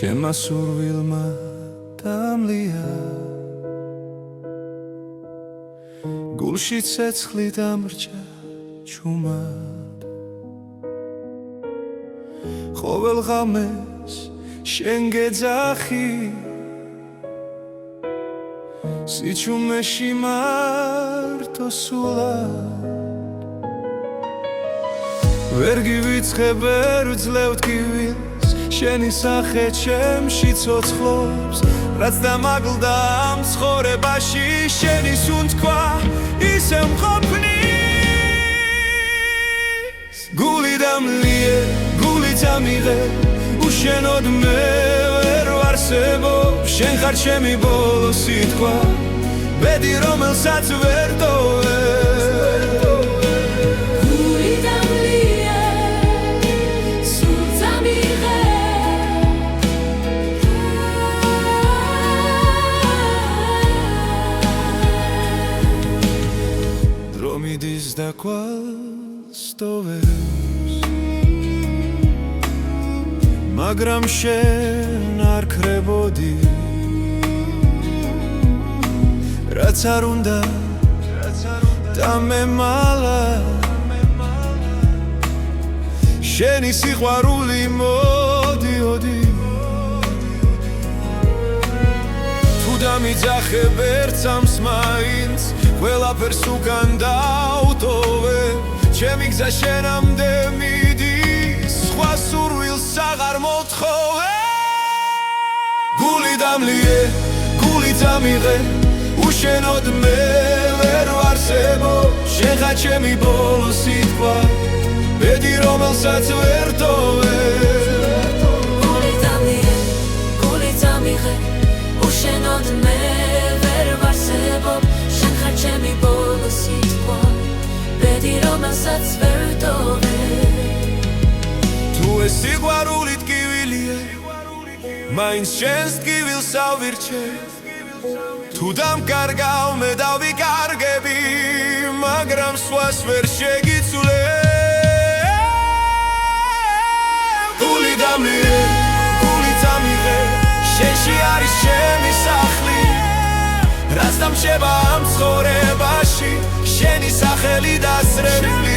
შენმა სურვილმა დამლია გულში ცეცხლი დამრჩა ჩუმად ყოველ ღამეს შენ გეძახი სიჩუმეში მარტო სულად ვერ გივიწყებ ვერ ვძლევ ტკივილს შენი სახე ჩემში ცოცხლობს რაც დამაგლდა ამ ცხოვრებაში შენი სუნთქვა ისე მყოფნის გული დამლიე გული დამიღე უშენოდ მე ვერ ვარსებობ შენ ხარ ჩემი ბოლო სიტყვა ბედი რომელსაც ვერ ტოვებ გული დამლიე სულ დამიღე დრო მიდის და კვალს ტოვებს მაგრამ შენ არ ქრებოდი რაც არ უნდა დამემალა შენი სიყვარული მოდიოდი თუ დამიძახებ ერთ სამს მაინც ყველაფერს უკან დავტოვე ჩემი გზა შენამდე მიდის სხვა სურვილს აღარ მოთხოვე გული დამლიე გული დამიღე უშენოდ მე ვერ ვარსებობ შენ ხარ ჩემი ბოლო სიტყვა ბედი რომელსაც ვერ ტოვებ გული დამლიე გული დამიღე უშენოდ მე ვერ ვარსებობ შენ ხარ ჩემი ბოლო სიტყვა ბედი რომელსაც ვერ ტოვებ თუ ეს სიყვარული ტკივილია მაინც შენს ტკივილს ავირჩევ თუ დამკარგავ მე დავიკარგები მაგრამ სხვას ვერ შეგიცვლებ გული დამლიე გული დამიღე შენში არის ჩემი სახლი რაც დამრჩება ამ ცხოვრებაში შენი სახელი დასრებული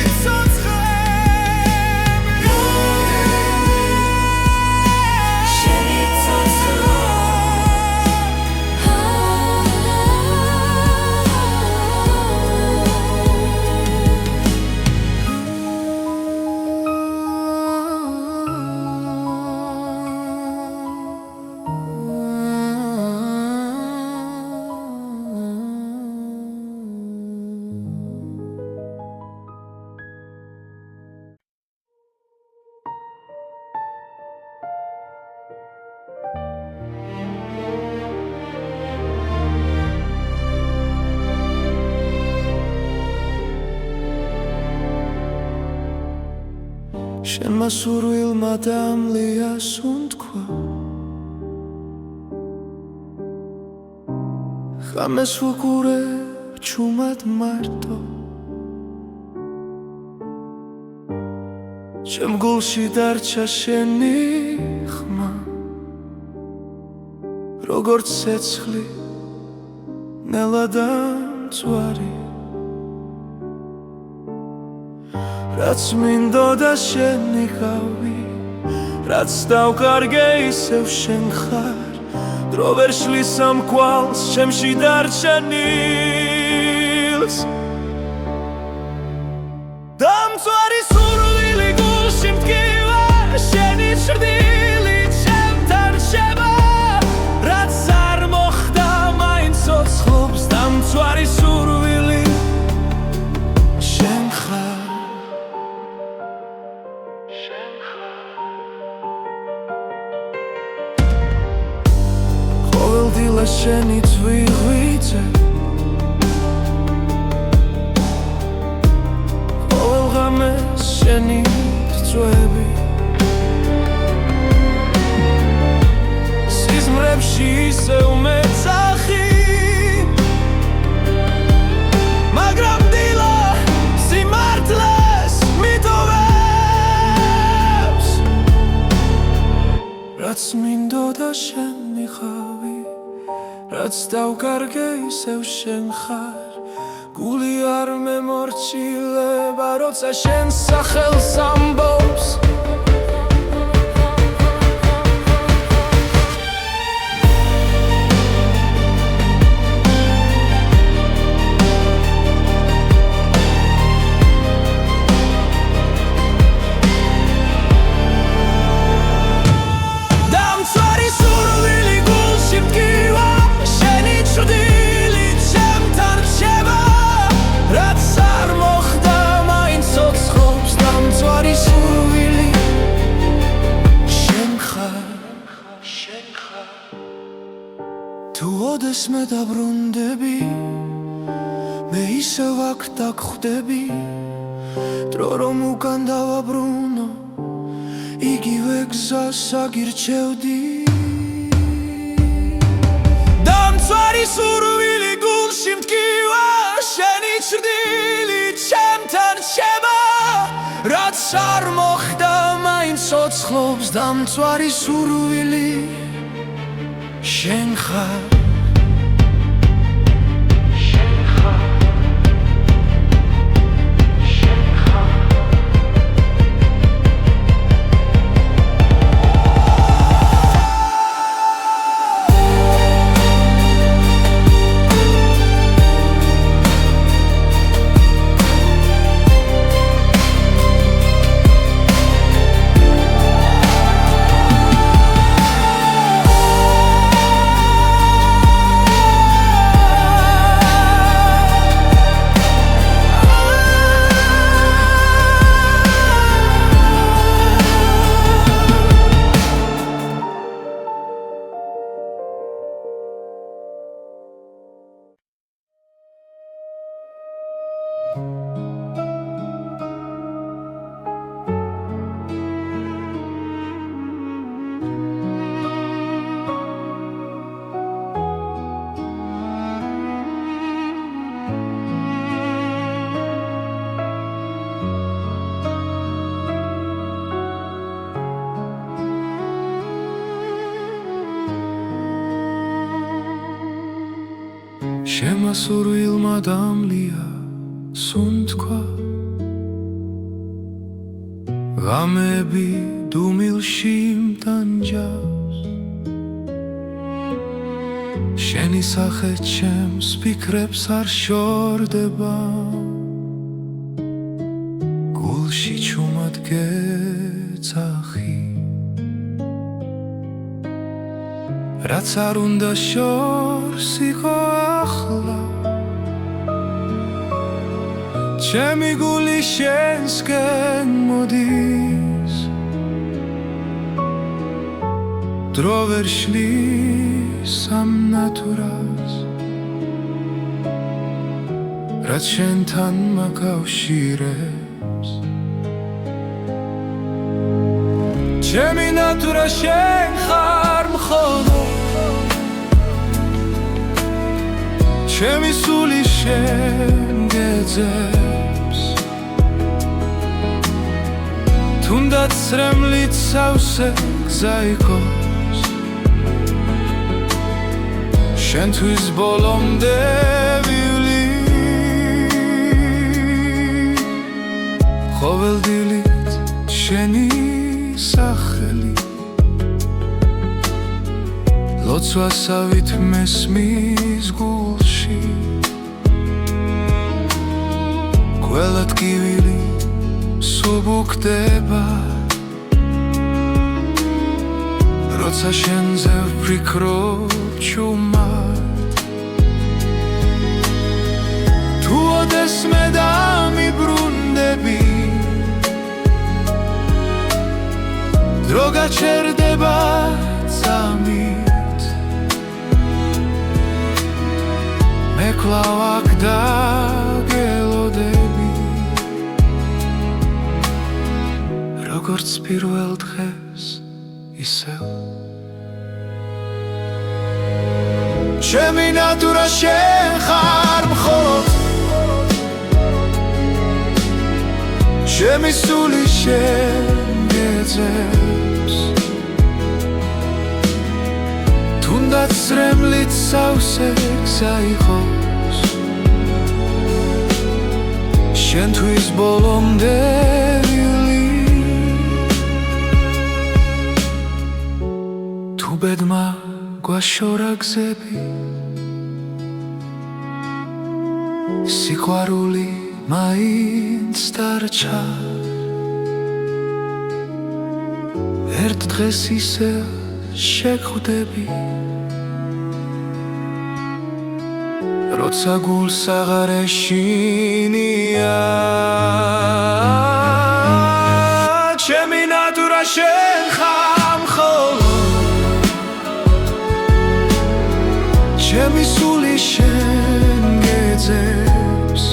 შენმა სურვილმა დამლია სუნთქვა ღამეს ვუყურებ ჩუმად მარტო ჩემ გულში დარჩა შენი ხმა როგორც ცეცხლი ნელა დამწვარი რაც მინდოდა შენიღავი რაც დავკარგე ისევ შენ ხარ დრო ვერ შლის ამ კვალს ჩემში დარჩენილს დამწვარი სურვილი გულში მტკივა შენი ჭრდილი ჩემთან რჩება რაც არ მოხდა მაინც ცოცხლობს დამწვარი სურვილი შენ ხარ დილა შენი წვიღვიძე ყოველ ღამეს შენი წვევი სიზმრებში ისევ მეძახი მაგრამ დილა სიმართლეს მიტოვებს რაც მინდა მინდოდა შენ მიყავი რაც დავკარგე ისევ შენ ხარ გული არ მემორჩილება როცა შენ სახელს ამბობს თუ ოდეს მე დაბრუნდები მე ისევ აქ დაგხვდები დრო რომ უკან დავაბრუნო იგივე გზას აგირჩევდი დამცვარი სურვილი გულში მტკივა შენი ჭრდილი ჩემთან რჩება რაც არ მოხდა მაინც ცოცხლობს დამცვარი სურვილი შენ ხარ შემასურვილმა დამლია სუნთქვა ღამები დუმილში მტანჯავს შენი სახე ჩემს ფიქრებს არ შორდება გულში ჩუმად გეძახი რაც არ უნდა შორს იყო ახლა ჩემი გული შენსკენ მოდის დრო ვერ შლის ამ ნატურას რაც შენთან მაკავშირებს ჩემი ნატურა შენ ხარ მხოლოდ ჩემი სული შენ გეძებს თუნდაც რემლით სავსე გზა იყოს შენთვის ბოლომდე ვივლი ყოველდილით შენი სახელი ლოცვასავით მესმის გულში ყველა ტკივილი სუბუქდება როცა შენზე ვფიქრობ ჩუმად თუ ოდეს მე დამიბრუნდები დრო გაჩერდება წამით მე კვლავ აქ დაგელოდები როგორც პირველ დღეს ისევ ჩემი ნატურა შენ ხარ მხოლოდ ჩემი სული შენ გეძებს თუნდაც რემლით სავსე გზა იყოს შენთვის ბოლომდე თუ ბედმა გვაშორა გზები სიყვარული მაინც დარჩა ერთ დღეს ისე შეგხვდები როცა გულს აღარ ეშინია ჩემი ნატურა შენ ხარ მხოლოდ ჩემი სული შენ გეძებს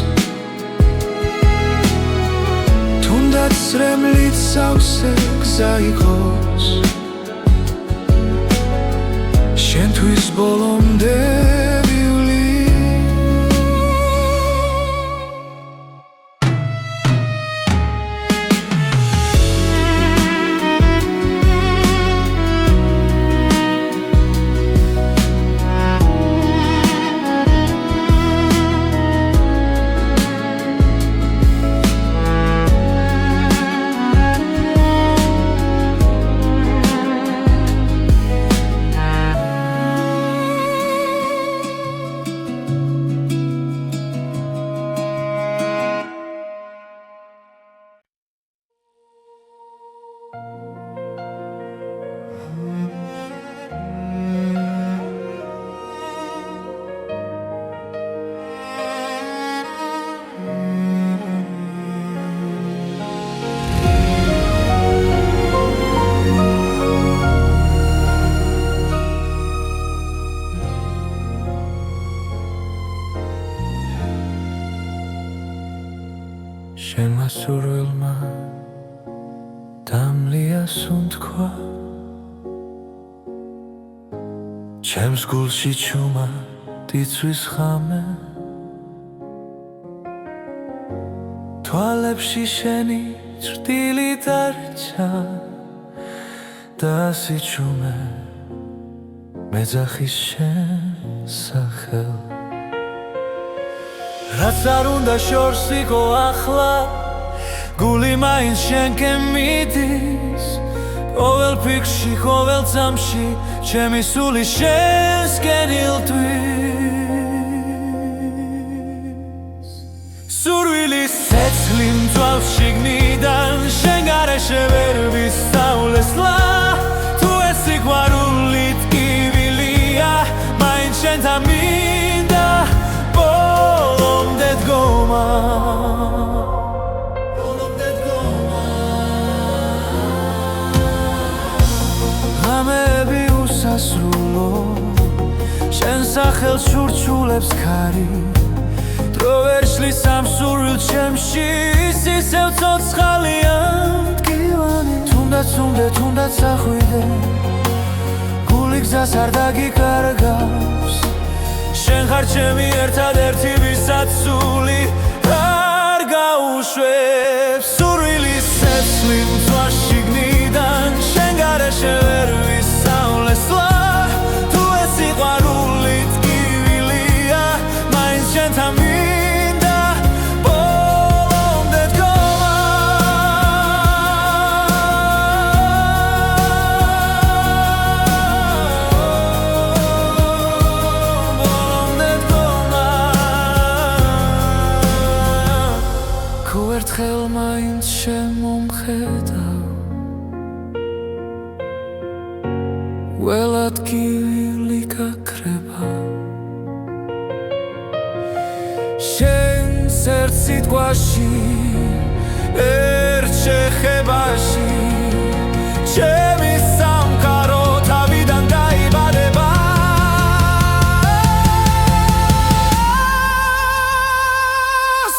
თუნდაც რემლით სავსე გზა იყოს შენთვის ბოლომდე შენმა სურვილმა დამლია სუნთქვა ჩემს გულში ჩუმა დიცვის ხამე თვალებში შენი ჭრტილი დარჩა და სიჩუმე მეძახის შენ სახელ რაც არ უნდა შორს იყო ახლა გული მაინც შენკენ მიდის ყოველ ფიქრში, ყოველ წამში ჩემი სული შენსკენ ილტვის სურვილის ცეცხლი მძვალს შიგნიდან შენ გარეშე ვერ ვისწავლესლა თუ ეს სიყვარული ტკივილია მაინც შენთან მინდა ბოლომდე დგომა ღამეები უსასრულო შენ სახელს შურჩულებს ქარი დრო ვერ შლის ამ სურვილ ჩემში ისევ ცოცხალია მტკივანი თუნდაც ახვიდე გული გზას არ დაგიკარგავს შენ ხარ ჩემი ერთადერთი ვისაც სული არ გაუშვებს სურვილის ცეცხლი მძვალს შიგნიდან შენ გარეშე ვერ ვისწავლესლა თუ ეს სიყვარული ტკივილია მაინც შენთან მინდა ბოლომდე დგომა ბოლომდე დგომა თუ ერთხელ მაინც შემომხედავ ველად გივილი გაქრება შენს ერთ სიტყვაში ერთ შეხებაში ჩემი სამყარო თავიდან დაიბადება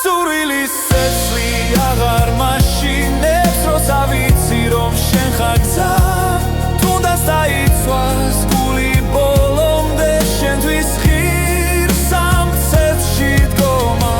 სურვილის ცეცხლი აღარ მაშინებს როცა ვიცი რომ შენ ხარ გზა თუნდაც დაიცვას გული ბოლომდე შენთვის ღირს ამ ცეცხლში დგომა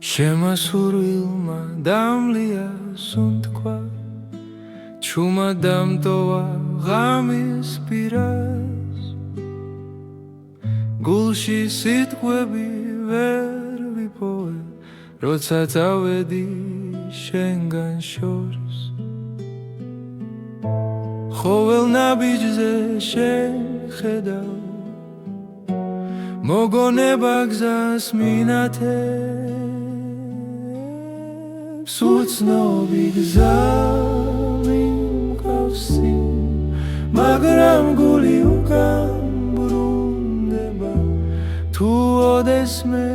შემასურვილმა დამლია სუნთქვა ჩუმა დამტოვა ღამის პირას გულში სიტყვები ვერ ვიპოვე როცა წავედი შენგან შორს ხოველ ნაბიჯზე შენ ხედავ მოგონება გზას მინათებს უცნობი გზა მიმყავსი მაგრამ გული უკან ბრუნდება თუ ოდესმე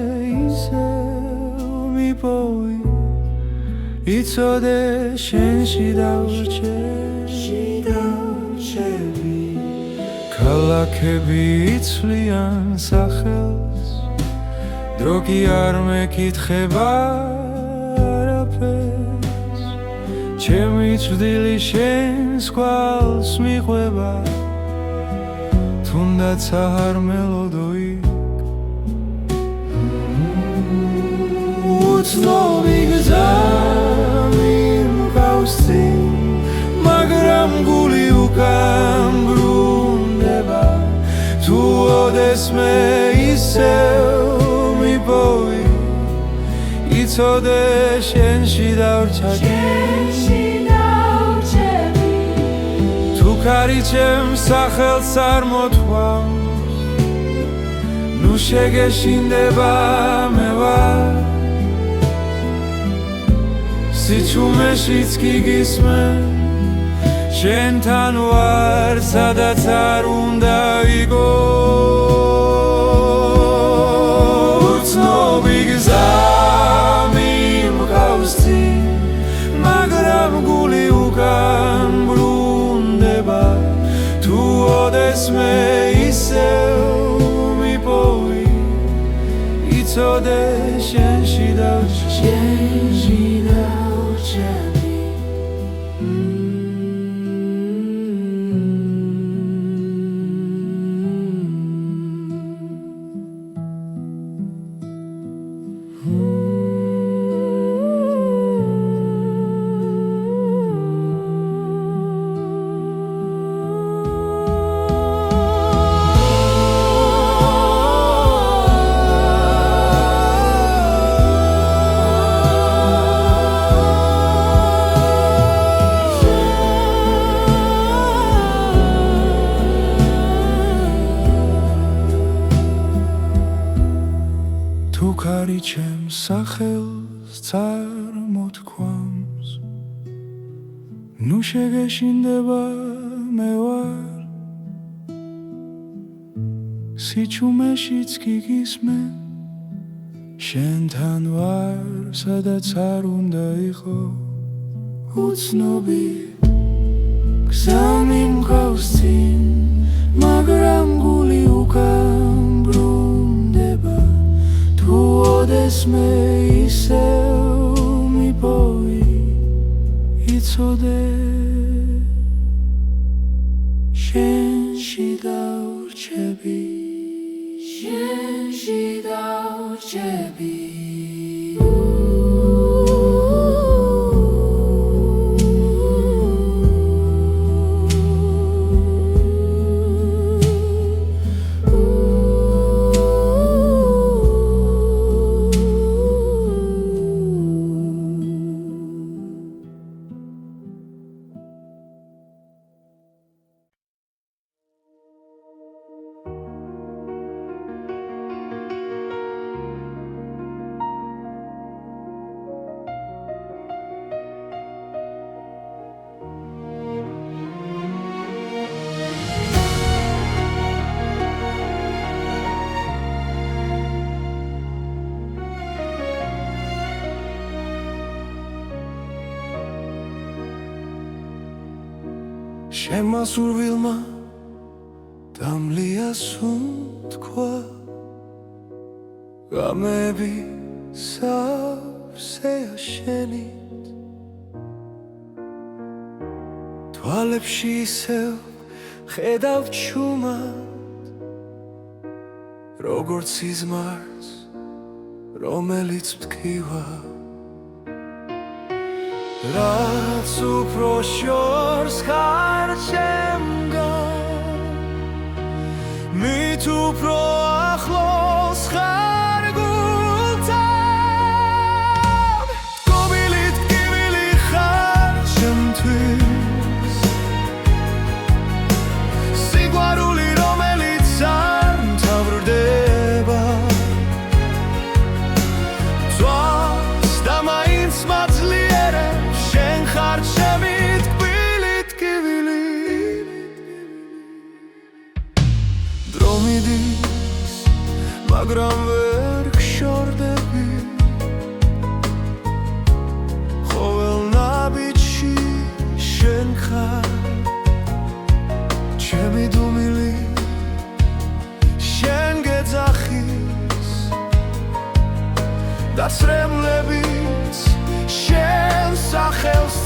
ისევ მიპოვი იცოდე შენში დავრჩები ქალაქები იცვლიან სახელს დრო კი არ მეკითხება არაფერს ჩემი წვდილი შენს კვალს მიყვება თუნდაც არ მელოდო იქ უცნობი გზა მიმყავსი მაგრამ გული უკან ბრუნდება თუ ოდესმე ისევ მიპოვი იცოდე შენში დავრჩები თუ ქარი ჩემს სახელს არ მოთქვამს ნუ შეგეშინდება მე ვარ სიჩუმეშიც კი გისმენ შენთან ვარ სადაც არ უნდა ვიგო უცნობი გზა მიმყავსი მაგრამ გული უკან ბრუნდება თუ ოდესმე ისევ მიპოვი იცოდე შენში დავრჩები თუ ქარი ჩემს სახელს წარმოთქვამს ნუ შეგეშინდება მე ვარ სიჩუმეშიც კი გისმენ შენთან ვარ სადაც არ უნდა იყო უცნობი გზა მიმყავსი მაგრამ გული უკან ბრუნდება თუ ოდესმე ისევ მიპოვი იცოდე შენში დავრჩები შენში დავრჩები შემასურვილმა დამლია სუნთქვა ღამეები სავსეა შენით თვალებში ისევ ხედავ ჩუმად როგორც სიზმარს რომელიც მткივა რაც უფრო შორს ხარ ჩემგან მით უფრო ახლოს ხარ გულთან გობილით ტკივილი ხარ ჩემთვის სიყვარული რომელიც არ მთავრდება ძვავს და მაინც მაძლიერებს შენ ხარ ჩემი ტკბილი ტკივილი დრო მიდის მაგრამ ვერ გშორდები ყოველ ნაბიჯში შენ ხარ ჩემი დუმილი შენ გეძახის და სრემლებიც შენ სახელს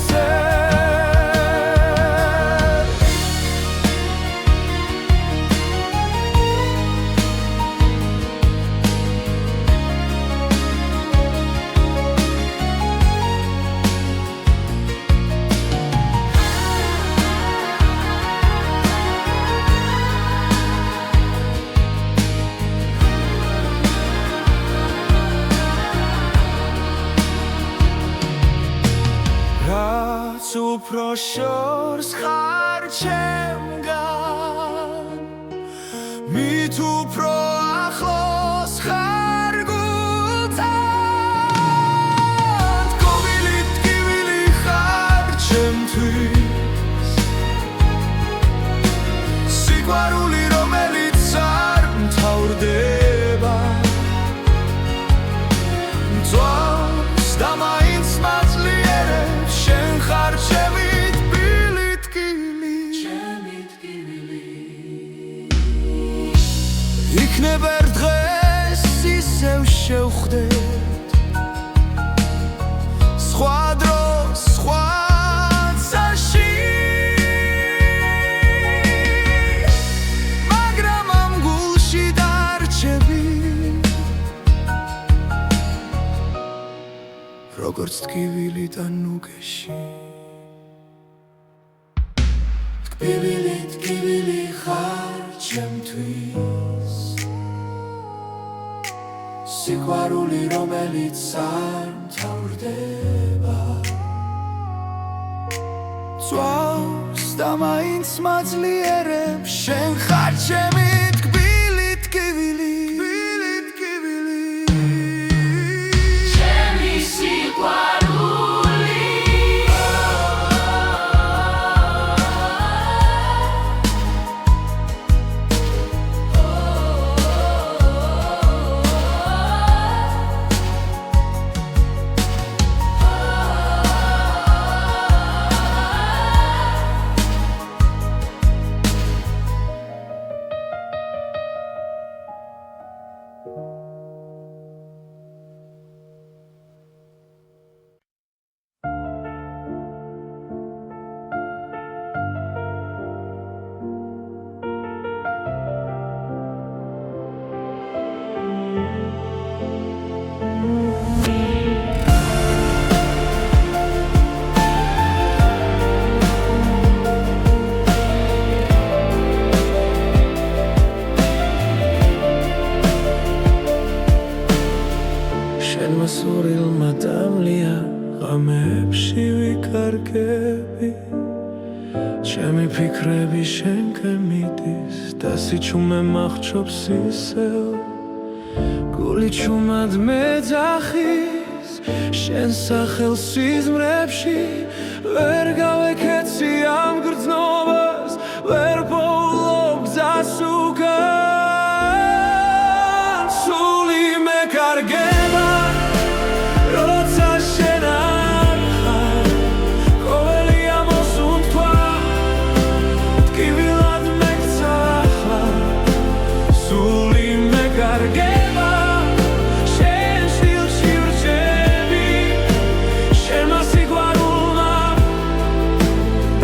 რაც უფრო შორს ხარ ჩემგან მით უფრო ახლოს ხარ გულთან გობილი ტკივილი ხარ ჩემთვის სიყვარული რომელიც არ მთავრდება ძვავს და მაინც მაძლიერებს შენ ხარ ჩემი ტკბილი ტკივილი იქნება ერთ დღეს ისევ შევხვდეთ სხვა დროს სხვა წაში მაგრამ ამ გულში დარჩები როგორც ტკივილი და ნუგეში ტკბილი ტკივილი ხარ ჩემთვის სიყვარული რომელიც არ მთავრდება ძვავს და მაინც მაძლიერებს შენ ხარ ჩემი ტკბილი ტკივილი ჩემი სიყვარული შენმა სურილმა დამლია ღამებში ვიკარგები ჩემი ფიქრები შენკენ მიდის და სიჩუმე მახრობს ისევ გული ჩუმად მეძახის შენ სახელს სიზმრებში ვერ გავეკეცი ამ გრძნობას ვერ პოულობ გზას უკან სული მეკარგება როცა შენ არ ხარ ყოველი ამოსუნთქვა ტკივილად მეკცა ახლა სული მეკარგება შენ შვილში ვრჩები შენმა სიყვარულმა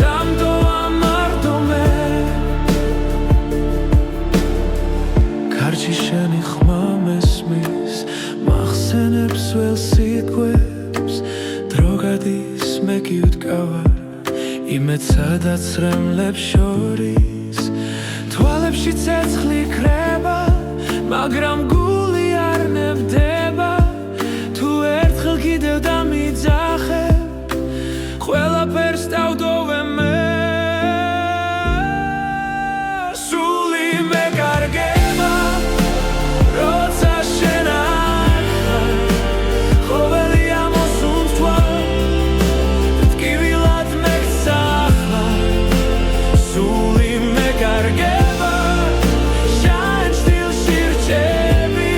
დამტოვა იმეც სადაც რემლებს შორის თვალებში ცეცხლი ქრება, მაგრამ გული არ ნებდება. თუ ერთხელ კიდევ დამიძახებ, ყველაფერს დავდოვე მე. სული მეკარგება, როცა შენ არ ხარ, ყოველი ამოსუნთქვა ტკივილად მეგსახლა. სული მეკარგება, შენ ჭდილში რჩები,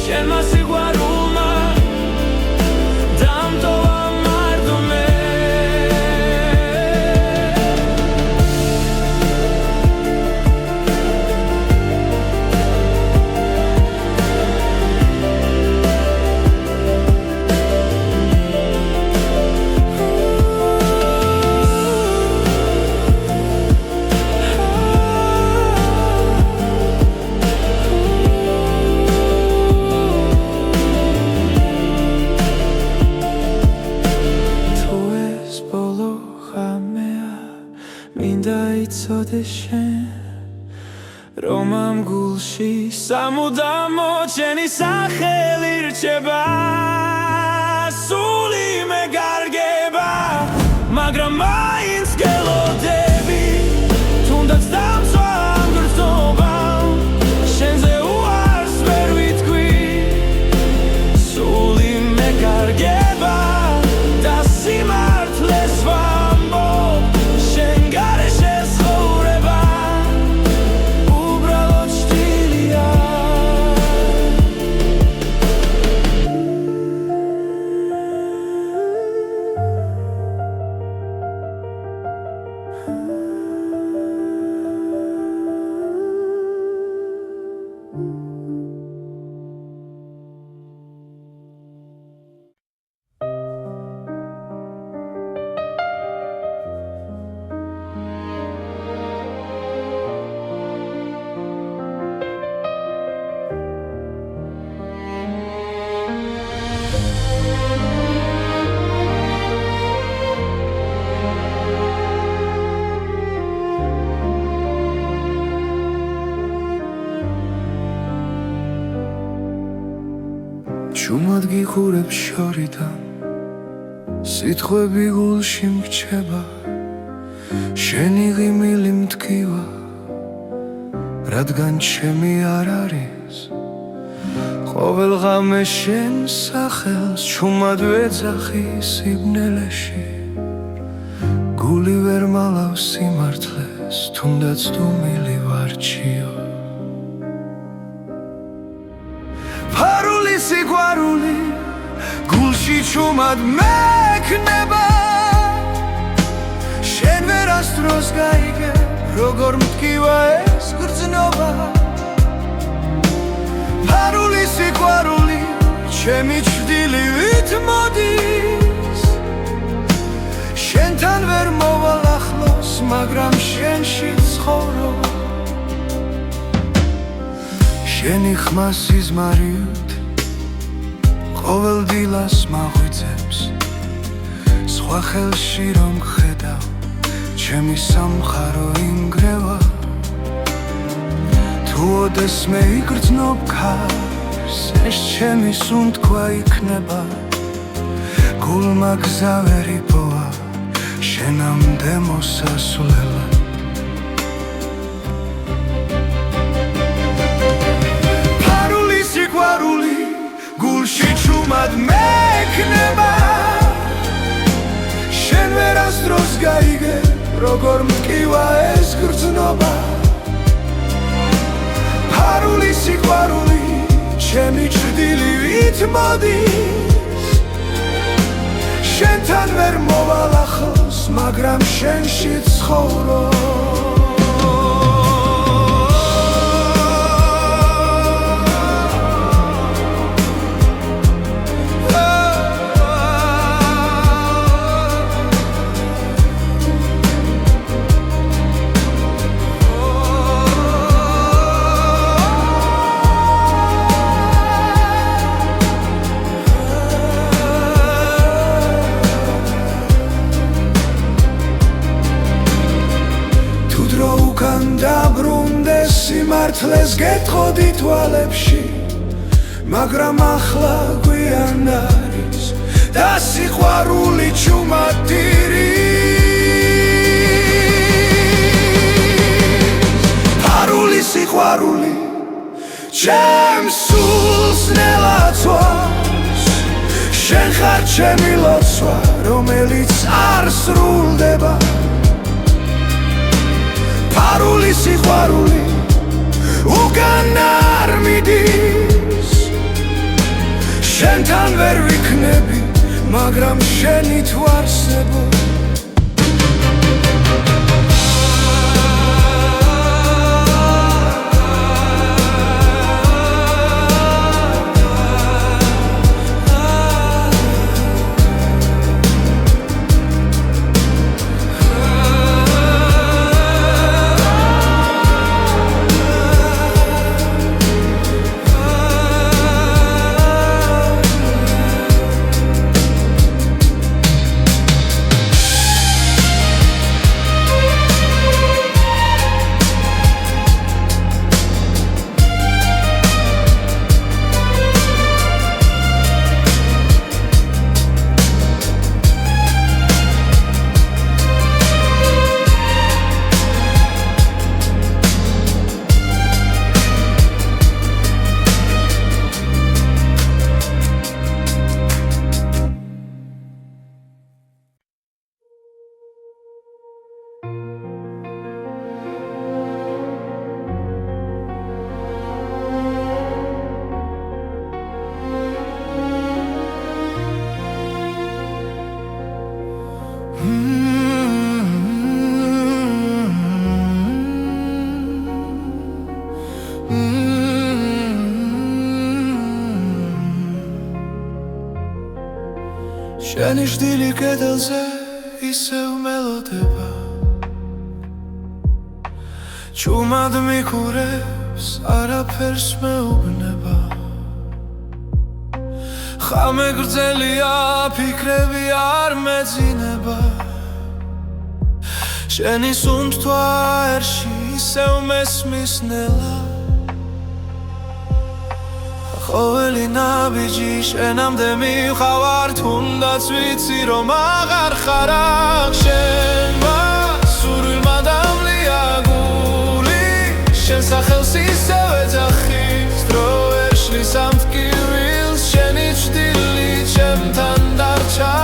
შენმა სიყვარულმა დამტოვა მარდომე. თუ ეს ბოლო ღამეა, მინდა იცოდე შენ, რომ ამ გულში სამუდამო შენი სახელი რჩება. სული მეკარგება, მაგრამ მაინც გელოდები, თუნდაც დამწვა ამ გრძნობამ, შენზე უარს ვერ ვიტყვი. სული მეკარგება და სიმართლეს ვამბობ, შენ გარეშე ცხოვრება უბრალოდ ჭრილია. შუმად გიხურებ შორიდან, სიტყვები გულში მრჩება, შენი ღიმილი მტკივა, რადგან ჩემი არ არის. ყოველ ღამე შენ სახელს ჩუმად ვეძახი სიბნელეში, გული ვერ მალავს სიმართლეს, თუნდაც დუმილი ვარჩიო. ფარული სიყვარული გულში ჩუმად მექნება, შენ ვერასდროს გაიგე, როგორ მტკივა ეს გრძნობა. ფარული სიყვარული ჩემი ჭრდილივით მოდის, შენთან ვერ მოვალ ახლოს, მაგრამ შენში ცხოვრობ. შენი ხმა სიზმარიოდ ყოველ დილას მაღვიძებს, სხვა ხელში რომ ხედავ, ჩემი სამხარო ინგრევა. თუ ოდესმე იგრძნობ ქარს, ეს ჩემი სუნთქვა იქნება, გულმა გზა ვერ იპოვა შენამდე მოსასვლელად. სიყვარული გულში ჩუმად მექნება, შენ ვერასდროს გაიგე, როგორ მტკივა ეს გრძნობა. ფარული სიყვარული ჩემი ჭრდილივით მოდის, შენთან ვერ მოვალ ახლოს, მაგრამ შენში ცხოვრობ. სიცოცხლეს გეტყოდი თვალებში, მაგრამ ახლა გვიან არის და სიყვარული ჩუმატირის. ფარული სიყვარული ჩემს სულს ნელაცვავს, შენ ხარ ჩემი ლოცვა, რომელიც არ სრულდება. ფარული სიყვარული უკან არ მიდის, შენთან ვერ ვიქნები, მაგრამ შენით ვარსებო. შენი შდილი კედელზე ისევ მელოდება, ჩუმად მიქურებს, არაფერს მეუბნება. ხამე გრძელია, ფიქრები არ მეძინება, შენი სუნთქვა ერში ისევ მესმის ნელა. ყოველი ნაბიჯი შენამდე მივყავარ, თუნდაც ვიცი რომ აღარ ხარ აქ. შენმა სურვილმა დამლია გული, შენ სახელს ისევ ეძახის, დრო ვერ შლის ამ ტკივილს, შენი ჩრდილი ჩემთან დარჩა.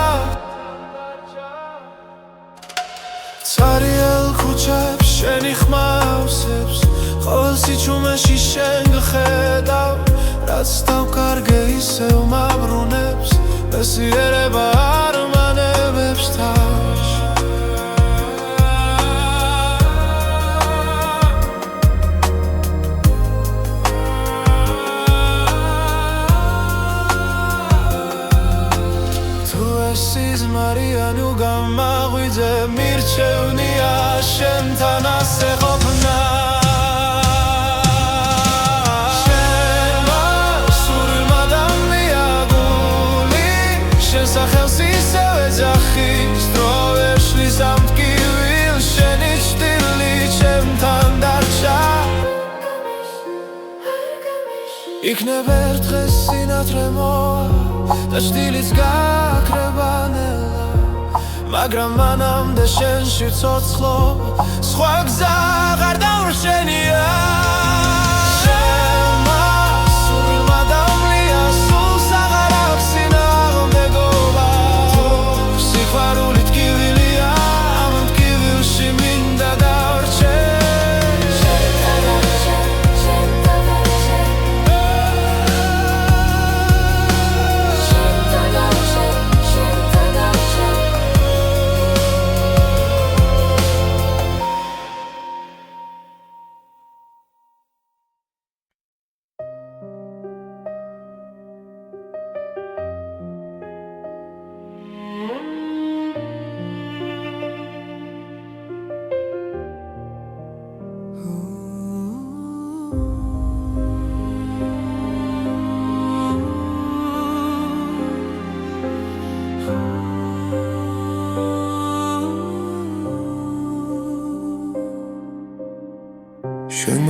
ცარიელ ქუჩებს შენი ხმა ავსებს, ყოველ სიჩუმეში შენ გხედავ, რაც დავკარგე ისევ მაბრუნებს, მესიერება არ მანევებს თავს. თუ ეს სიზმარიანი უგამაღვიძე, მირჩევნია შენთან ასე ყოფნა. სახელს ისევ ეძახის, დრო ვერ შლის ამ ტკივილს, შენი ჩრდილი ჩემთან დარჩა. იქნებ ერთ დღეს სინათლე მოვა და ჩრდილიც გაქრება ნელა, მაგრამ მანამდე შენში ვცოცხლობ, სხვა გზა აღარ დავრჩენია.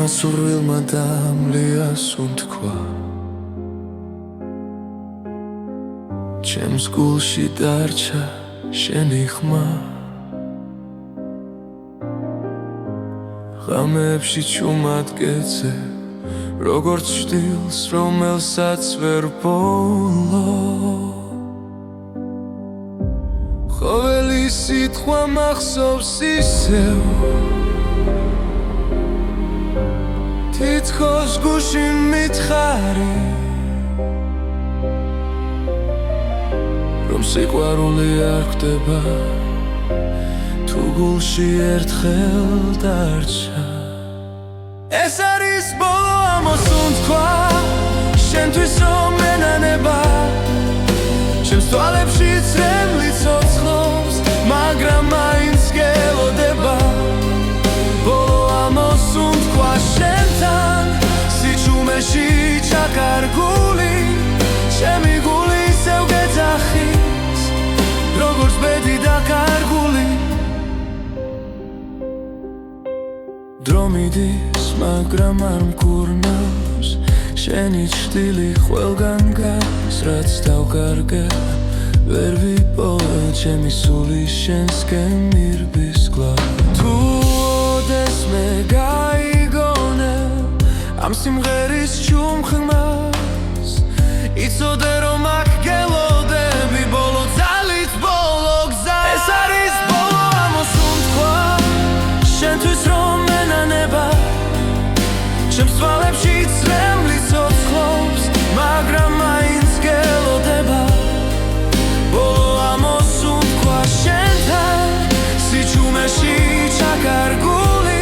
შემასურვილმა დამლიას უთქვა ჩემს გულში დარჩა შენი ხმა ღამეებში ჩუმად გეძებ როგორც ჭდილს რომელსაც ვერ ბოლო ყოველი სიტყვა მახსოვს ისევ თითქოს გულში მითხარი რომ სიყვარული არ ხდება თუ გულში ერთხელ დარჩა ეს არის ბოლო ამოს უთქვა შენთვის რომ ენანება ჩემს თვალებში წრემლი ცოცხლობს მაგრამ მაინც გელოდება ბოლო ამოს უთქვა შენთან სიჩუმეში ჩაკარგული ჩემი გული ისევ გეძახის როგორც ბედი დაკარგული დრო მიდის მაგრამ არ მკურნავს შენი ჭრილი ყველგან გადის რაც დავკარგე ვერ ვიპოვე ჩემი სული შენსკენ მირბის გლავ თუ ოდესმე გაიგონე ამ სიმღერის ჩუმხმას იცოდე რომ აქ გელოდები ბოლო ძალით ბოლო გზა ეს არის ბოლო ამოს უთქვა შენთვის რომ ენანება ჩემს თვალებში წრემლი ცოცხლობს მაგრამ მაინც გელოდება ბოლო ამოს უთქვა შენთან სიჩუმეში ჩაკარგული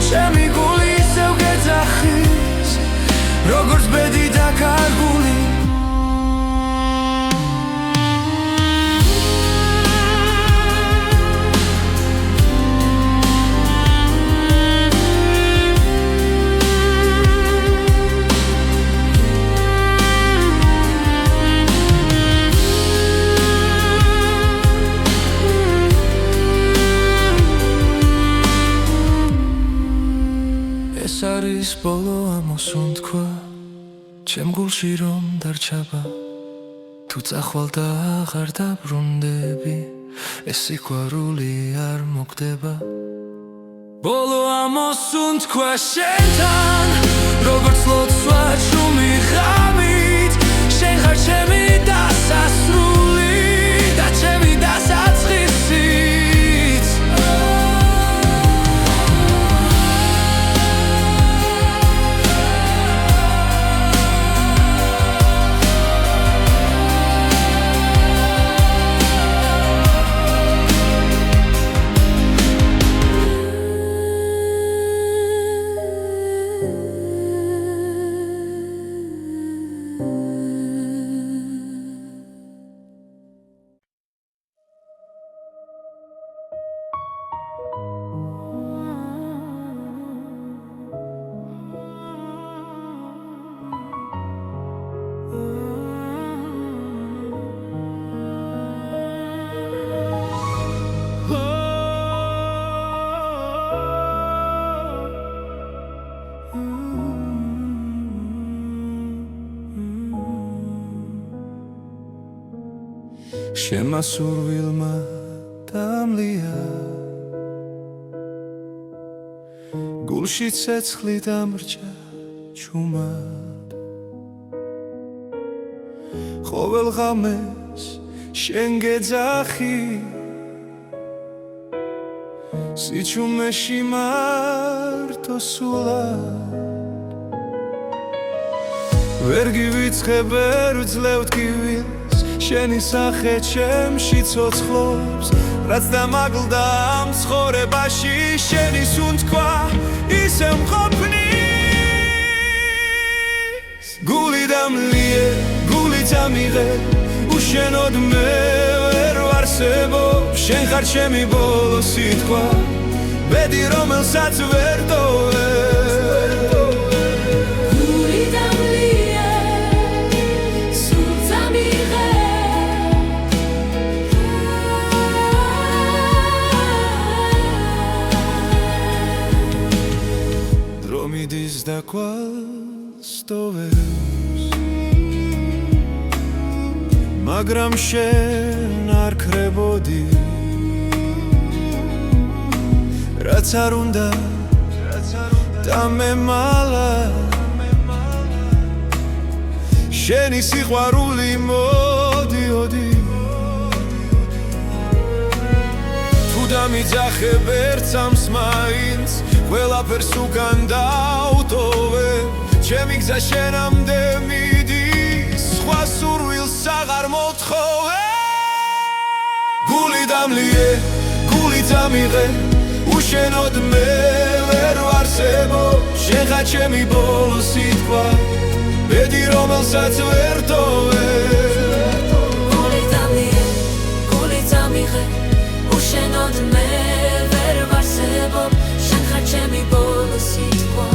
ჩემი გული ისევ გეძახის როგორც ბედი დაკარგული ეს არის ბოლო ამოს უთქვა ჩემ გულში რომ დარჩება თუ წახვალ და აღარ დაბრუნდები ეს სიყვარული არ მოხდება ბოლო ამოს უთქვა შენთან როგორც ლოცვა ჩუმი ღამით შენ ხარ ჩემი დასასრული და ჩემი დასაწყისიც შემასურვილმა დამლია გულში ცეცხლი დამრჩა ჩუმად ყოველ ღამეს შენ გეძახი სიჩუმეში მარტო სულად ვერ გივიწყებ ვერ ვძლევ ტკივილს შენი სახე ჩემში ცოცხლობს რაც დამაგლდა ამ ცხოვრებაში შენი სუნთქვა ისევ მყოფნის გული დამლიე გული დამიღე უშენოდ მე ვერ ვარსებობ შენ ხარ ჩემი ბოლო სიტყვა ბედი რომელსაც ვერ ტოვე მაგრამ შენ არ ქრებოდი რაც არ უნდა და მე მალა შენი სიყვარული მოდიოდი თუ დამიძახებ ერთს მაინც ყველაფერს უკან დავტოვე ჩემი გზა შენამდე მიდის სხვა სურვილს აღარ მოთხოვე გული დამლიე გული დამიღე უშენოდ მე ვერ ვარსებო შენ ხარ ჩემი ბოლო სიტყვა ბედი რომელსაც ვერ ტოვე გული დამლიე გული დამიღე უშენოდ მე ვერ ვარსებო შენ ხარ ჩემი ბოლო სიტყვა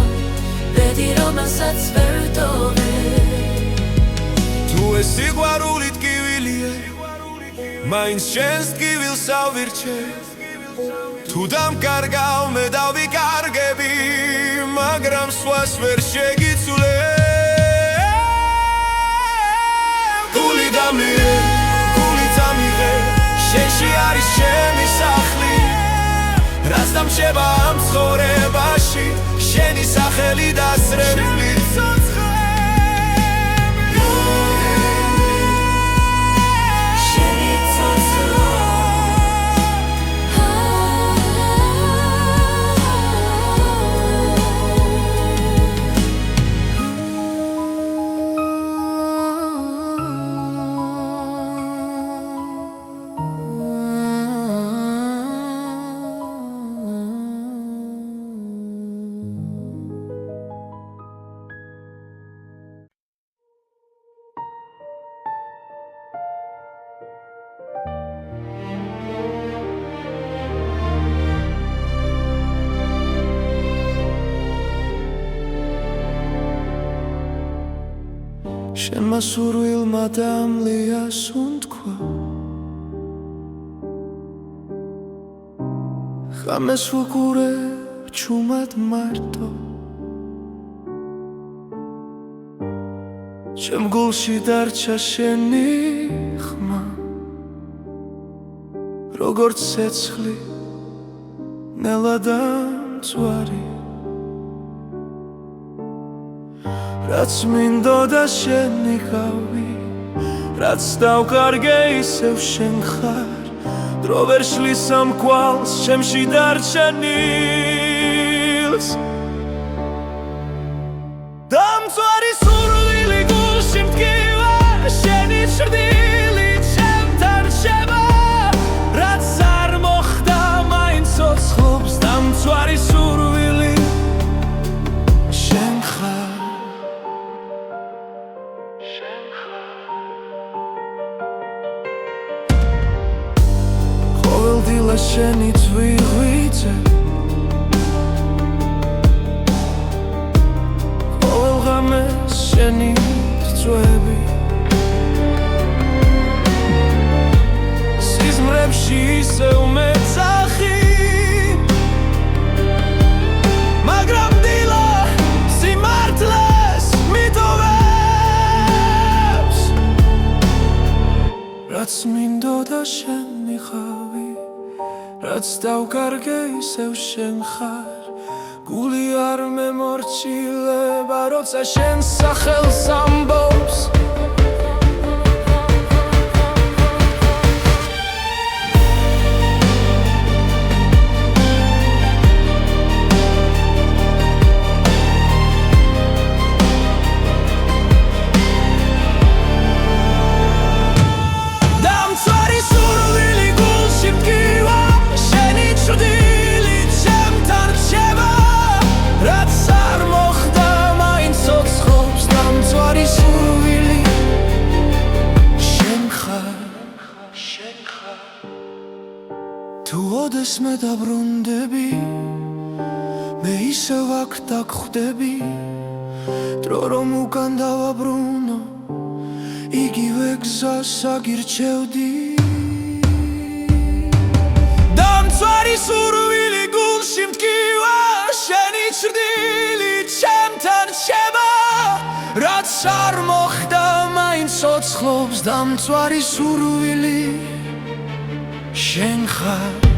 ბედი რომელსაც ვერ ტოვე თუ ეს სიყვარული ტკივილია მაინც შენს ტკივილს ავირჩე თუ დამკარგავ მე დავიკარგები მაგრამ სხვას ვერ შეგიცვლე გული დამლიე გული დამიღე შენში არის ჩემი სახლი რაც დამრჩება ამ ცხოვრებაში შენი სახელი დასრებული შენმა სურვილმა დამლია სუნთქვა ხამეს ვუყურებ ჩუმად მარტო ჩემ გულში დარჩა შენი ხმა როგორც ცეცხლი ნელა დამწვარი რაც მინდოდა შენ იყავი რაც დავკარგე ისევ შენ ხარ დრო ვერ შლის ამ კვალს ჩემში დარჩენილს დამწვარი სურვილი გულში მტკივა შენი ჭრდილი ჩემთან რჩება რაც არ მოხდა მაინც ცოცხლობს დამწვარი სურვილი შენ ხარ დილა შენით ვიღვიძე ყოველ ღამეს შენით წვევი სიზმრებში ისევ მეძახი მაგრამ დილა სიმართლეს მიტოვებს რაც მინდოდა შენ იყავი რაც დავკარგე ისევ შენ ხარ გული არ მემორჩილება როცა შენ სახელს ამბობს თუ ოდეს მე დაბრუნდები მე ისევ აქ დაგხვდები დრო რომ უკან დავაბრუნო იგივე გზას აგირჩევდი დამწვარი სურვილი გულში მტკივა შენი ჭრდილი ჩემთან რჩება რაც არ მოხდა მაინც ცოცხლობს დამწვარი სურვილი შენ ხარ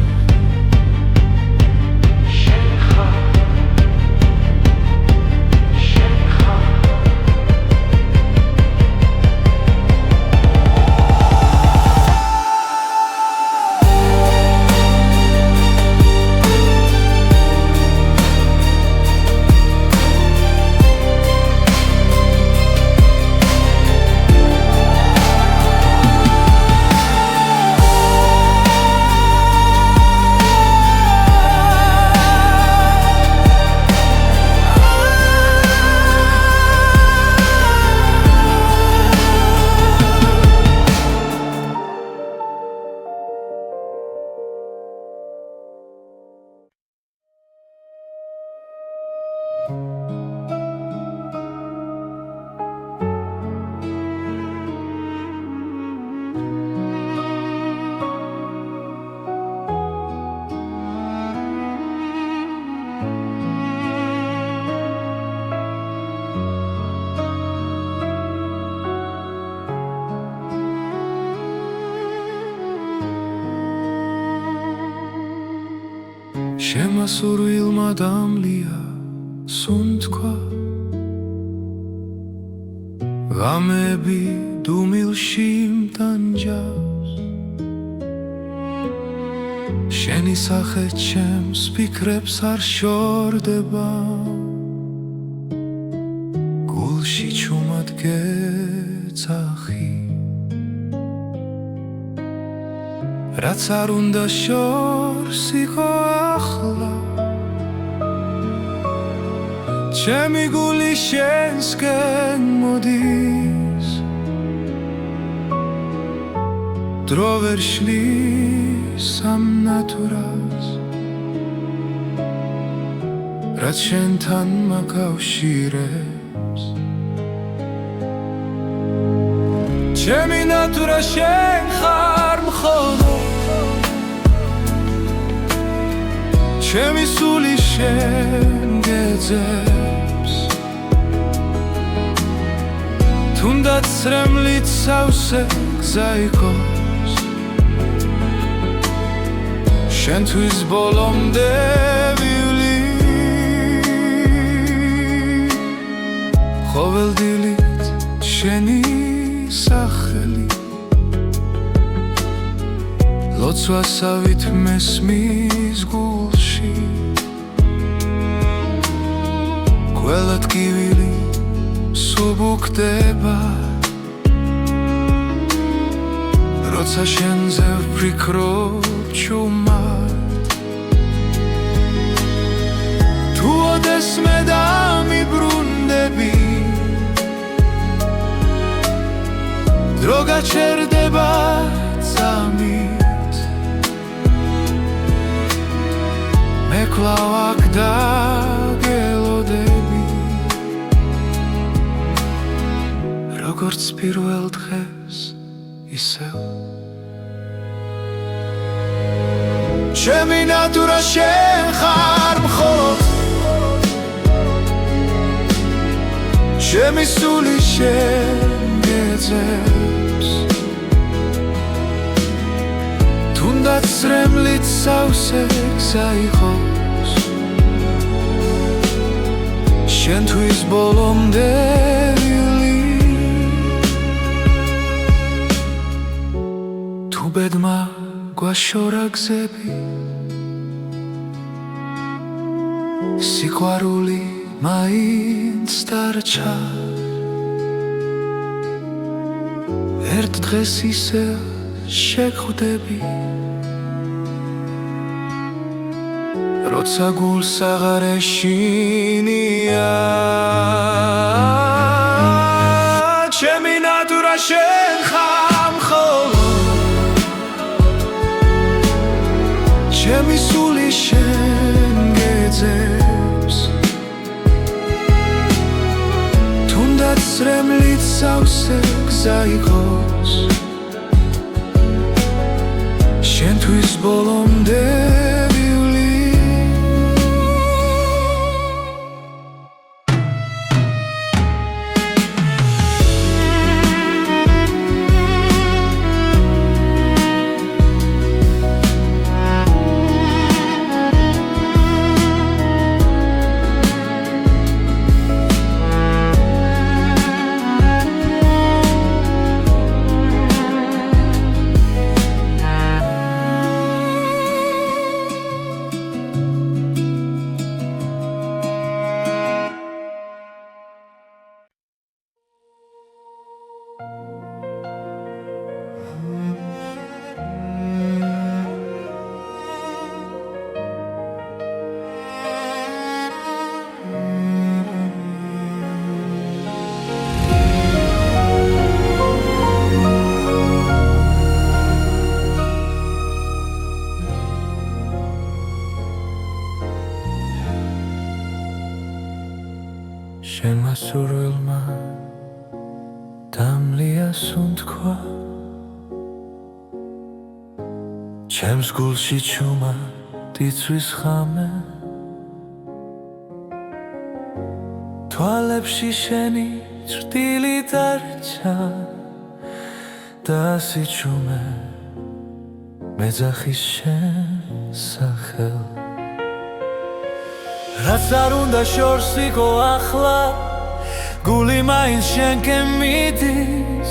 შემასურვილმა დამლია სუნთქვა ღამები დუმილში მტანჯავს შენი სახე ჩემს ფიქრებს არ შორდება გულში ჩუმად გეძახი რაც არ უნდა შორს იყო ახლა ჩემი გული შენსკენ მოდის დრო ვერ შლის ამ ნატურას რაც შენთან მაკავშირებს ჩემი ნატურა შენ ხარ მხოლოდ ჩემი სული შენ გეძებს თუნდაც ცრემლით სავსე გზა იყოს შენთვის ბოლომდე ვივლი ყოველდილით შენი სახელი ლოცვასავით მესმის გულში ყველა ტკივილი სუბუქდება როცა შენზე ვფიქრობ ჩუმად თუ ოდესმე დამიბრუნდები დრო გაჩერდება წამით მე კვლავ აქ დაგელოდები როგორც პირველ დღეს ისევ ჩემი ნატურა შენ ხარ მხოლოდ ჩემი სული შენ გეძებს თუნდაც ცრემლით სავსე გზა იყოს შენთვის ბოლომდე თუ ბედმა გვაშორა გზები სიყვარული მაინც დარჩა ერთ დღეს ისე შეგხვდები როცა გულს აღარ ეშინია ჩემი ნატურა შენ ხარ მხოლოდ ჩემი სული შენ გეძებს თუნდაც ცრემლით სავსე გზა იყოს შენთვის ბოლომდე ვივლი სუნთქვა ჩემს გულში ჩუმა დიცვის ხამე თვალებში შენი ჭრტილი დარჩა და სიჩუმე მეძახის შენ სახელ რაც არ უნდა შორს იყო ახლა გული მაინც შენკენ მიდის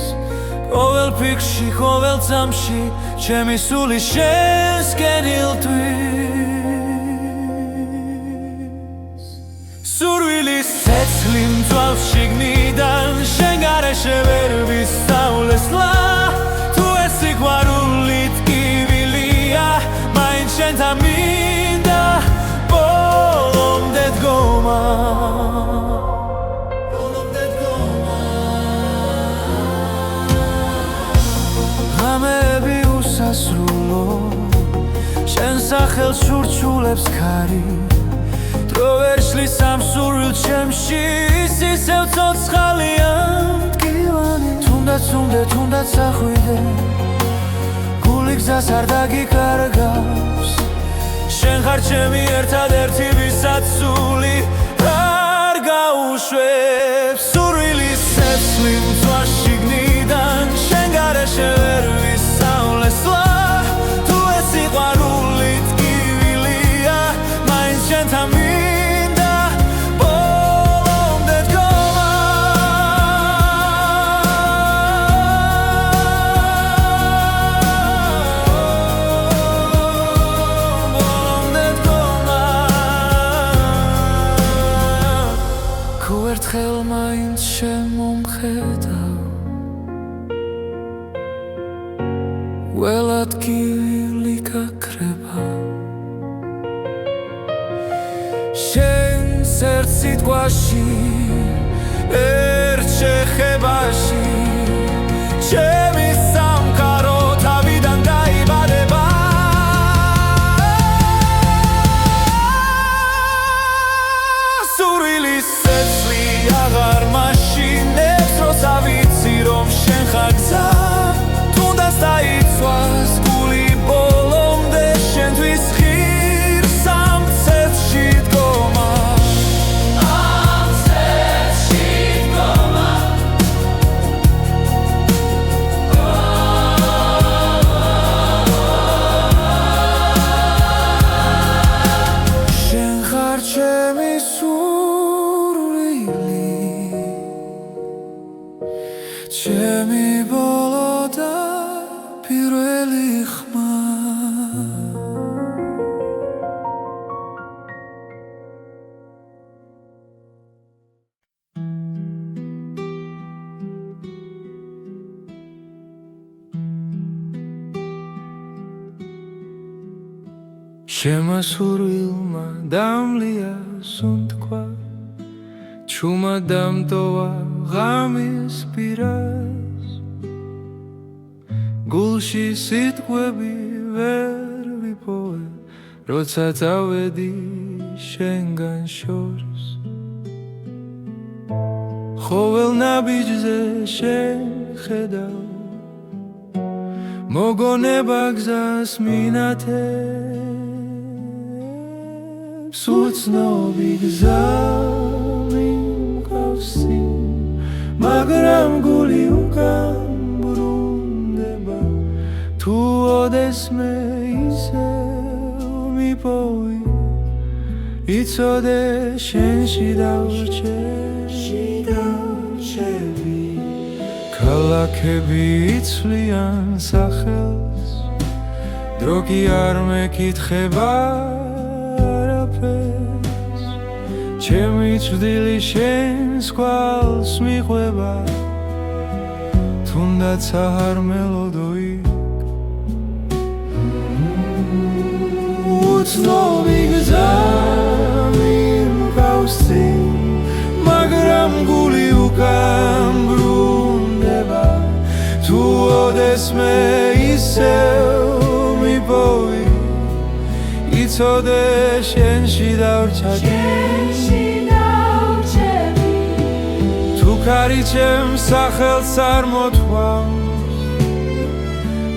ყოველ ფიქრში, ყოველ წამში ჩემი სული შენსკენ ილტვის სურვილის ცეცხლი მძვალს შიგნიდან შენ გარეშე ვერ ვისწავლესლა თუ ეს სიყვარული ტკივილია მაინც შენთან მინდა ბოლომდე დგომა ღამეები უსასრულო შენ სახელს სურჩულებს ქარი დრო ვერ შლის ამ სურვილ ჩემში ის ისევ ცოცხალია მტკივანი თუნდაც ახვიდე გული გზას არ დაგიკარგავს შენ ხარ ჩემი ერთადერთი ვისაც სული არ გაუშვებს სურვილის ცეცხლი მძვალს შიგნიდან შენ გარეშე ვერ ვისწავლესლა თუ ეს სიყვარული ტკივილია მაინც შენთან მინდა ბოლომდე დგომა ბოლომდე დგომა თუ ერთხელ მაინც შემომხედავ ველად გივილი გაქრება შენს ერთ სიტყვაში ერთ შეხებაში ჩემი სამყარო თავიდან დაიბადება სურვილის ცეცხლი აღარ მაშინებს როცა ვიცი რომ შენ ხარ გზა დაიცვას გული ბოლომდე შენთვის ღირს ამ ცეცხლში დგომა ამ ცეცხლში დგომა შენ ხარ ჩემი სურვილი ჩემი ბოლო და პირველი ხმა შემასურვილმა დამლია სუნთქვა ჩუმა დამტოვა ღამის პირას გულში სიტყვები ვერ ვიპოვე როცა წავედი შენგან შორს ხოველ ნაბიჯზე შენ ხედავ მოგონება გზას მინათებს უცნობი გზა მიმყავსი მაგრამ გული უკან თუ ოდესმე ისევ მიპოვი იცოდე შენში დავრჩები ქალაქები იცვლიან სახელს დრო კი არ მეკითხება არაფერს ჩემი წვდილი შენს კვალს მიყვება თუნდაც არ მელოდოი უცნობი გზა მიმყავსი მაგრამ გული უკან ბრუნდება თუ ოდესმე ისევ მიპოვი იცოდე შენში დავრჩები თუ ქარი ჩემს სახელს არ მოთქვამს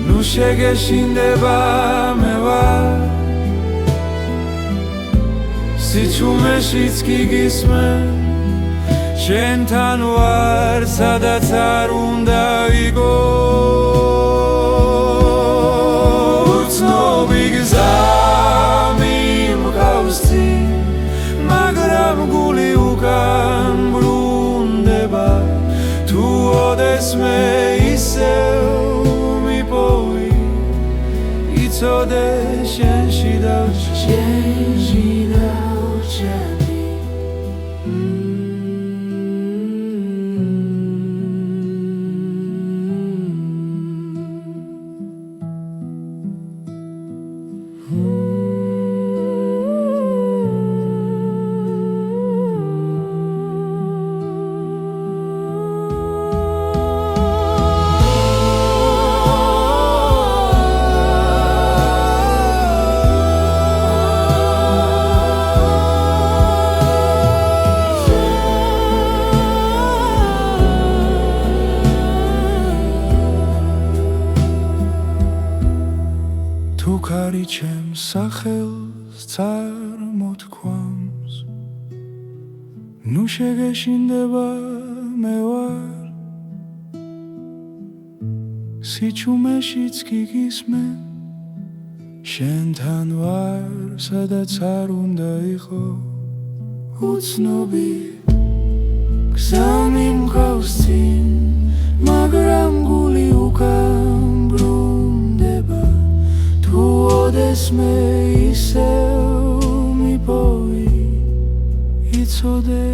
ნუ შეგეშინდება მე ვარ სიჩუმეშიც კი გისმენ შენთან ვარ სადაც არ უნდა ვიყო უცნობი გზა მიმყავს წინ მაგრამ გული უკან ბრუნდება თუ ოდესმე ისევ მიპოვი იცოდე შენში დავჭები თუ ქარი ჩემს სახელს წარმოთქვამს ნუ შეგეშინდება მე ვარ სიჩუმეშიც კი გისმენ შენთან ვარ სადაც არ უნდა იყო უცნობი გზა მიმყავს წინ მაგრამ გული უკან ბრუნდება თუ ოდესმე ისევ მიპოვი იცოდე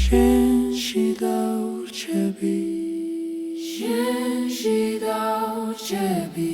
შენში დავრჩები შენში დავრჩები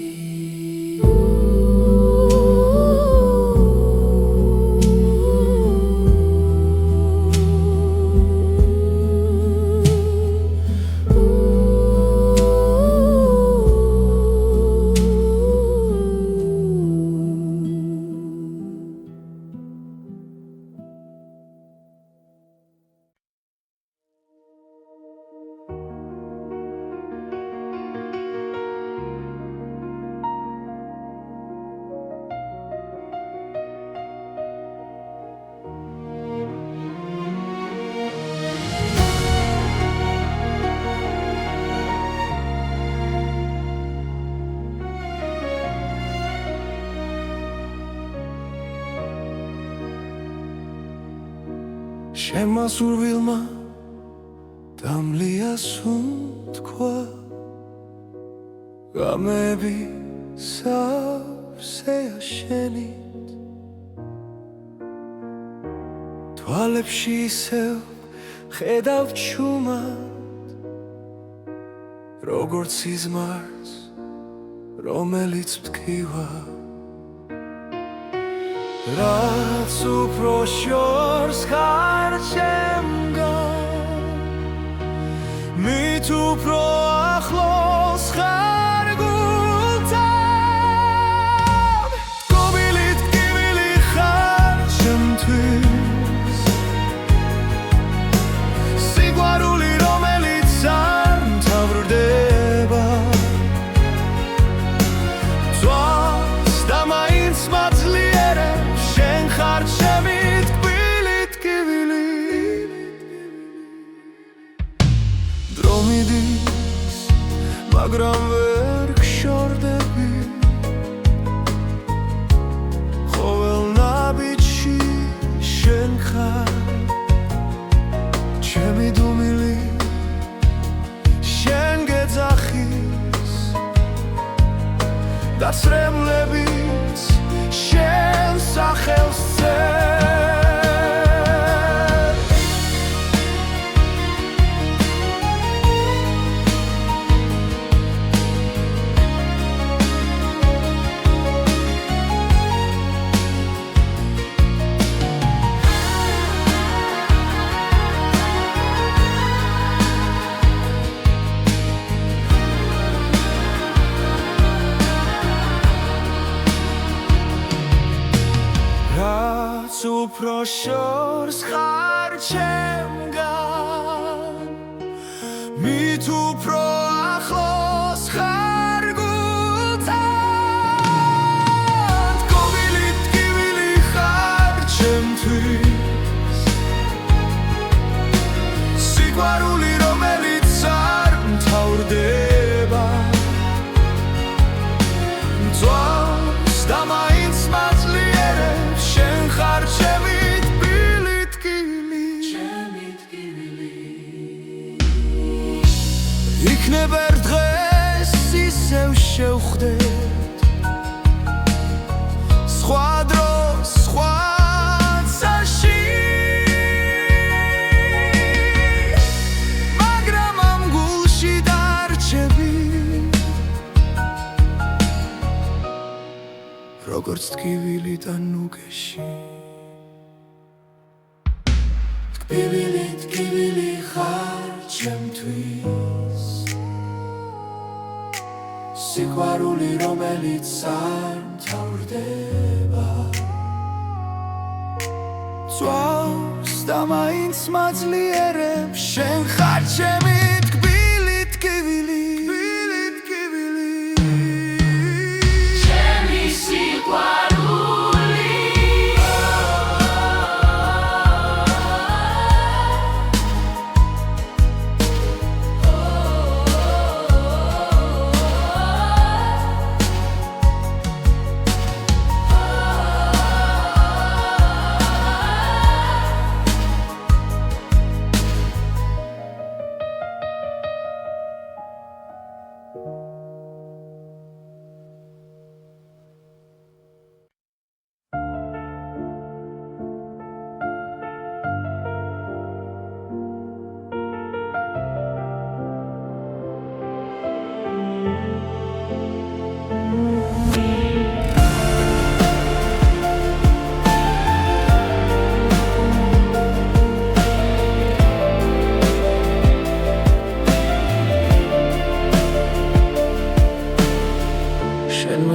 შემასურვილმა დამლია სუნთქვა გამები სავსეა შენით თვალებში ისევ ხედავ ჩუმად როგორც სიზმარს რომელიც მტკივა რაც უფრო შორს ხარ ჩემგან მით უფრო ახლოს ხარ გულთან გობილით ტკივილი ხარ ჩემთვის სიყვარული რომელიც არ მთავრდება თვალს და მაინც მაძლიერებს შენ ხარ ჩემი ტკბილი ტკივილი დრო მიდის მაგრამ ვერ გშორდები ყოველ ნაბიჯში შენ ხარ ჩემი დუმილი შენ გეძახის დასრემლებიც შენ სახელს უფრო შორს ხარ ჩემგან მით უფრო ახლოს ხარ გულთან კვილი ტკივილი ხარ ჩემთვის სიყვარული რომელიც არ მთავრდება მწვავს და მაინც მაძლიერებს შენ ხარ ჩემი თბილი ტკივილი იქნება ერთ დღეს ისევ შევხვდეთ სხვა დროს სხვა წაში მაგრამ ამ გულში დარჩები როგორც ტკივილი და ნუგეში ტკივილი ხარ ჩემთვის სიყვარული რომელიც არ მთავრდება წვავს და მაინც მაძლიერებს შენ ხარ ჩემი ტკბილი ტკივილი ჩემი სიყვარული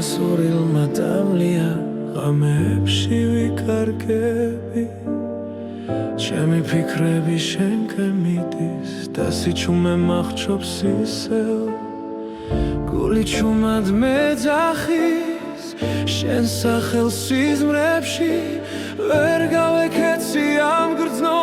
სურილმა დამლია ღამებში ვიკარგები ჩემი ფიქრები შენკენ მიდის და სიჩუმე მახრობს ისევ გული ჩუმად მეძახის შენ სახელს სიზმრებში ვერ გავეკეცი ამ გრძნო